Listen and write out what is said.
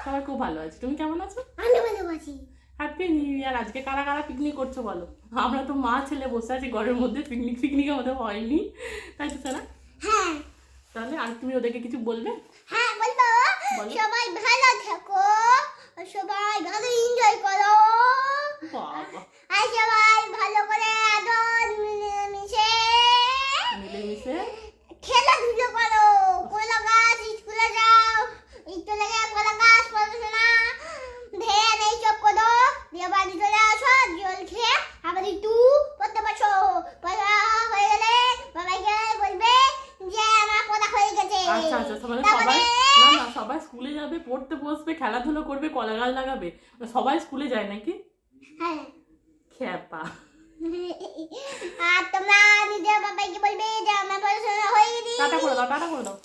সবাই খুব ভালো আছে। তুমি কেমন আছো? আমি ভালো আছি। Happy new year. আজকে কারা কারা পিকনিক করছো বলো? আমরা তো মা ছেলে বসে আছি ঘরের মধ্যে, পিকনিক আমাদের হয়নি, তাই তো না? হ্যাঁ তাহলে আর তুমি ওদেরকে কিছু বলবে? হ্যাঁ বলবো। বলো। সবাই ভালো থাকো, সবাই ভালো এনজয় করো, বাবা, আর সবাই ভালো করে আদর মিলেমিশে মিলেমিশে খেলাধুলো করো। কলা গাছ স্কুলে যাও, স্কুলে গিয়ে কলা গাছ পড়াশোনা ধ্যান এইসব করো, দিয়ে বাড়ি চলে আসো, জল খেয়ে আবার একটু পড়তে বসো। পড়া হয়ে গেলে বাবাইকে বলবে যে আমার পড়া হয়ে গেছে। আচ্ছা আচ্ছা, সবাই তারপরে না না, সবাই স্কুলে যাবে, পড়তে বসবে, খেলাধুলো করবে, কলা গাছ লাগাবে। সবাই স্কুলে যায় নাকি? হ্যাঁ খ্যাপা। আর তোমরা নিজের বাবাইকে বলবে যে আমার পড়াশোনা হয়ে গেছে। টাটা করে দাও, টাটা করে দাও।